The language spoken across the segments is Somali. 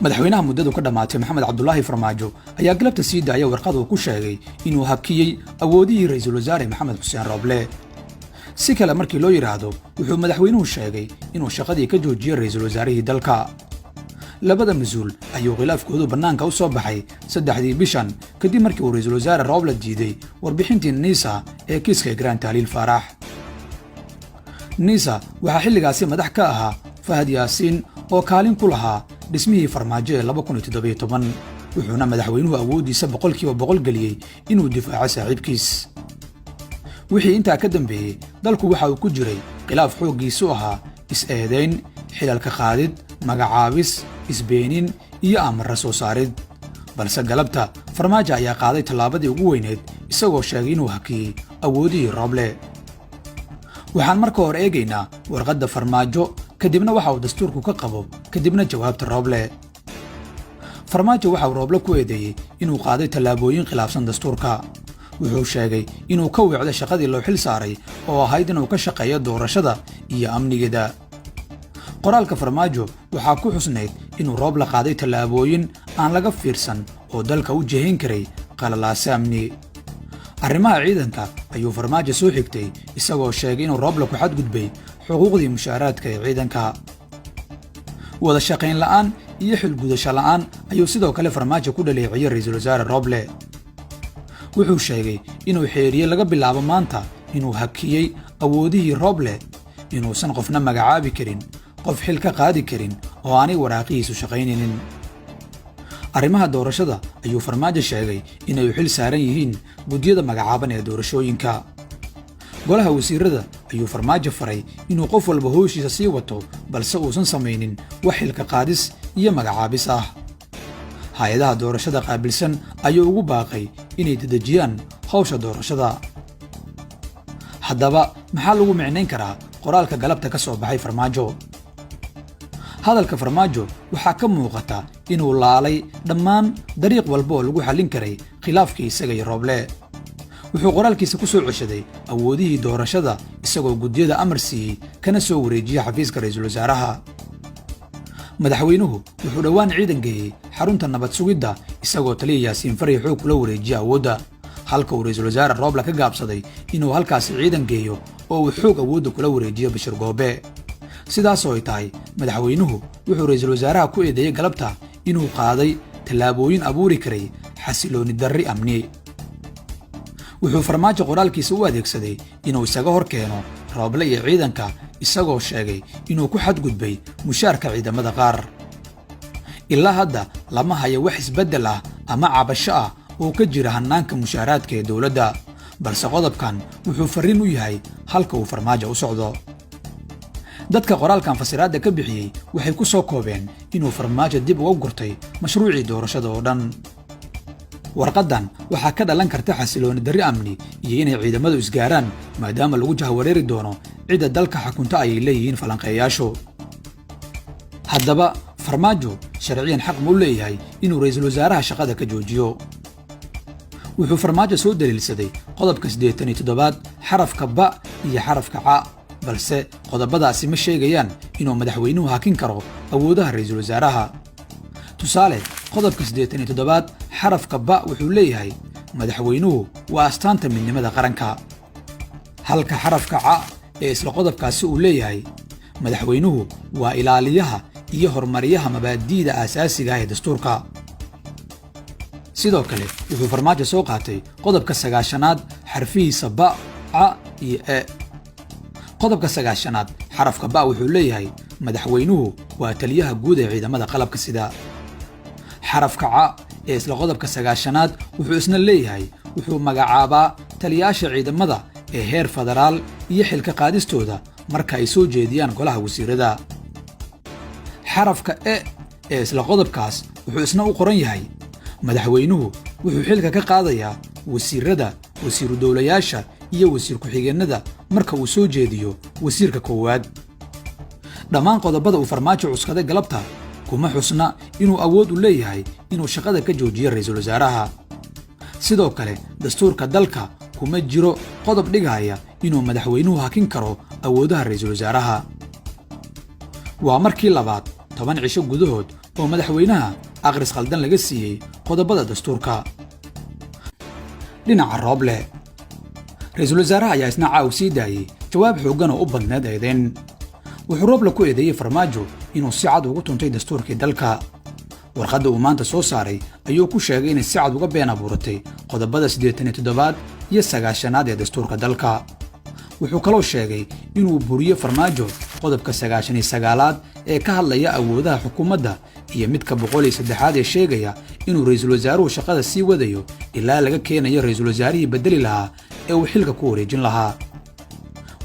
madaxweynaha muddadu ka dhamaatay maxamed cabdulaahi farmaajo ayaa galabta sii daaya warqad uu ku sheegay inuu hakiyey awoodihii ra'iisul wasaare maxamed xuseen rooble si kale markii loo yiraahdo wuxuu madaxweynuhu sheegay inuu shaqadii ka joojiyay ra'iisul wasaarihii dalka labada mas'uul ayuu khilaafkoodu bannaanka u soo baxay 3 bishan kadib markii uu ra'iisul wasaare rooble diiday warbixintii NISA ee kiiska Grand Tahlil Faarax NISA waxaa xilligaasi madax ka ahaa Fahad Yaasiin oo kaalin ku lahaa dhismihii farmaajo ee 2017 wuxuuna madaxweynuhu awoodiisa 100% geliyay inuu difaaco saaxiibkiis wixii intaa ka dambeeyay dalku waxa uu ku jiray khilaaf xooggiisu ahaa is-eedayn xilalka qaadid magacaabis isbeenin iyo amar soo saarid balse galabta farmaajo ayaa qaaday tallaabadii ugu weyneed isagoo sheegay inuu hakiyay awoodihii rooble waxaan marka hore eegaynaa warqadda farmaajo kadibna waxa uu dastuurku ka qabo kadibna jawaabta rooble farmaajo waxa uu rooble ku eedeeyay inuu qaaday tallaabooyin khilaafsan dastuurka wuxuu sheegay inuu ka weecday shaqadii loo xil saaray oo ahayd inuu ka shaqeeyo doorashada iyo amnigeeda qoraalka farmaajo waxaa ku xusnayd inuu rooble qaaday tallaabooyin aan laga fiirsan oo dalka u jeehin karay qalalaase amni arrimaha ciidanka ayuu farmaajo soo xigtay isagoo sheegay inuu rooble ku xadgudbay xuquuqdii mushaaraadka ee ciidanka wada shaqayn la'aan iyo xilgudasho la'aan ayuu sidoo kale farmaajo ku dhaleeciyay ra'iisul wasaare rooble wuxuu sheegay inuu xeeriye laga bilaabo maanta inuu hakiyey awoodihii rooble inuusan qofna magacaabi karin qof xil ka qaadi karin oo aanay waraaqihiisu shaqaynaynin arrimaha doorashada ayuu farmaajo sheegay inay xil saaran yihiin guddiyada magacaaban ee doorashooyinka golaha wasiirada ayuu farmaajo faray inuu qof walba howshiisa sii wato balse uusan samaynin wax xilka qaadis iyo magacaabis ah hay'adaha doorashada qaabilsan ayuu ugu baaqay inay dedejiyaan hawsha doorashada haddaba maxaa lagu micnayn karaa qoraalka galabta ka soo baxay farmaajo hadalka farmaajo waxaa ka muuqata inuu laalay dhammaan dariiq walba oo lagu xallin karay khilaafkii isaga iyo rooble wuxuu qoraalkiisa ku soo ceshaday awoodihii doorashada isagoo guddiyada amar siiyey kana soo wareejiyay xafiiska ra'iisul wasaaraha madaxweynuhu wuxuu dhowaan ciidan geeyey xarunta nabad sugidda isagoo taliya Yaasiin Faray xoog kula wareejiyay awoodda halka uu ra'iisul wasaare rooble ka gaabsaday inuu halkaas ciidan geeyo oo uu xoog awoodda kula wareejiyo Bashir Goobe sidaas oo ay tahay madaxweynuhu wuxuu ra'iisul wasaaraha ku eedeeyay galabta inuu qaaday tallaabooyin abuuri karay xasilooni darri amni wuxuu farmaajo qoraalkiisa u adeegsaday inuu isaga hor keeno rooble iyo ciidanka isagoo sheegay inuu ku xadgudbay mushaarka ciidamada qaar ilaa hadda lama hayo wax isbeddel ah ama cabasho ah oo ka jira hannaanka mushaaraadka ee dowladda balse qodobkan wuxuu farriin u yahay halka uu farmaajo u socdo dadka qoraalkan fasiraadda ka bixiyey waxay ku soo koobeen inuu farmaajo dib uga gurtay mashruucii doorashada oo dhan warqaddan waxaa ka dhalan karta xasilooni darri amni iyo inay ciidamadu isgaaraan maadaama lagu jahwareeri doono cidda dalka xakunta ayay leeyihiin falanqeeyaashu haddaba farmaajo sharciyan xaq ma u leeyahay inuu ra'iisul wasaaraha shaqada ka joojiyo wuxuu farmaajo soo daliilsaday qodobka 87 xarafka ba iyo xarafka ca balse qodobadaasi ma sheegayaan inuu madaxweynuhu hakin karo awoodaha ra'iisul wasaaraha tusaale qodobka 87 xarafka ba wuxuu leeyahay madaxweynuhu waa astaanta midnimada qaranka halka xarafka ca ee isla qodobkaasi uu leeyahay madaxweynuhu waa ilaaliyaha iyo horumariyaha mabaadi'da aasaasiga ah ee dastuurka sidoo kale wuxuu farmaajo soo qaatay qodobka 9aad xarfihiisa ba ca iyo e qodobka 9aad xarafka ba wuxuu leeyahay madaxweynuhu waa taliyaha guud ee ciidamada qalabka sida xarafka ca ee isla qodobka 9aad wuxuu isna leeyahay wuxuu magacaabaa taliyaasha ciidamada ee heer federaal iyo xilka qaadistooda marka ay soo jeediyaan golaha wasiirada xarafka e ee isla qodobkaas wuxuu isna u qoran yahay madaxweynuhu wuxuu xilka ka qaadayaa wasiirada wasiiru dowlayaasha iyo wasiir ku-xigeenada marka uu soo jeediyo wasiirka koowaad dhammaan qodobada uu farmaajo cuskaday galabta kuma xusna inuu awood u leeyahay inuu shaqada ka joojiyo ra'iisul wasaaraha sidoo kale dastuurka dalka kuma jiro qodob dhigaya inuu madaxweynuhu hakin karo awoodaha ra'iisul wasaaraha waa markii labaad 10 cisho gudahood oo madaxweynaha akhris khaldan laga siiyey qodobada dastuurka. dhinaca Rooble, ra'iisul wasaaraha ayaa isna caaw sii daayey jawaab xooggan oo u badneed eedayn. wuxuu Rooble ku eedeeyey Farmaajo inuu si cad ugu tuntay dastuurkii dalka. warqadda uu maanta soo saaray ayuu ku sheegay inay si cad uga been abuuratay qodobada 87 iyo 90 ee dastuurka dalka. wuxuu kaloo sheegay inuu buriyo Farmaajo qodobka 99 ee ka hadlaya awoodaha xukuumadda iyo midka 103 ee sheegaya inuu ra'iisul wasaaruhu shaqada sii wadayo ilaa laga keenayo ra'iisul wasaarihii bedeli lahaa ee uu xilka ku wareejin lahaa.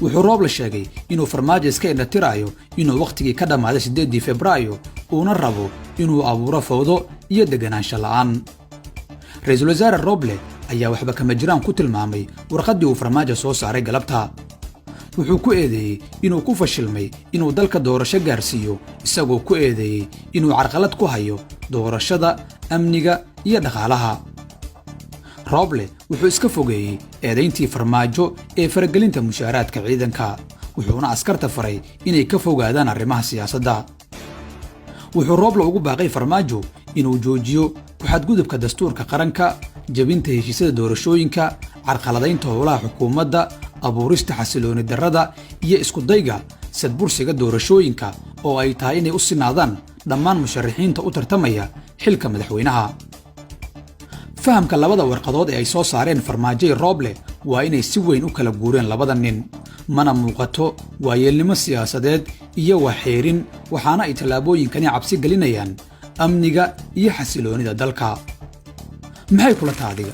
wuxuu Rooble sheegay inuu Farmaajo iska indhatirayo inuu waqtigii ka dhammaaday 8 Febraayo uuna rabo inuu abuuro fawdo iyo deganaansho la'aan. ra'iisul wasaare Rooble ayaa waxba kama jiraan ku tilmaamay warqaddii uu Farmaajo soo saaray galabta. wuxuu ku eedeeyey inuu ku fashilmay inuu dalka doorasho gaarsiiyo, isagoo ku eedeeyey inuu carqalad ku hayo doorashada, amniga iyo dhaqaalaha. Rooble wuxuu iska fogeeyey eedayntii Farmaajo ee faragelinta mushaaraadka ciidanka, wuxuuna askarta faray inay ka fogaadaan arrimaha siyaasadda. wuxuu Rooble ugu baaqay Farmaajo inuu joojiyo ku xadgudubka dastuurka qaranka, jabinta heshiisyada doorashooyinka, carqaladaynta howlaha xukuumadda, abuurista xasilooni darrada iyo isku dayga sadbursiga doorashooyinka oo ay tahay inay u sinaadaan dhammaan musharaxiinta u tartamaya xilka madaxweynaha. fahamka labada warqadood ee ay soo saareen Farmaajo iyo Rooble waa inay si weyn u kala guureen labada nin, mana muuqato waayeelnimo siyaasadeed iyo waxeerin, waxaana ay tallaabooyinkani cabsi gelinayaan amniga iyo xasiloonida dalka. maxay kula tahay adiga?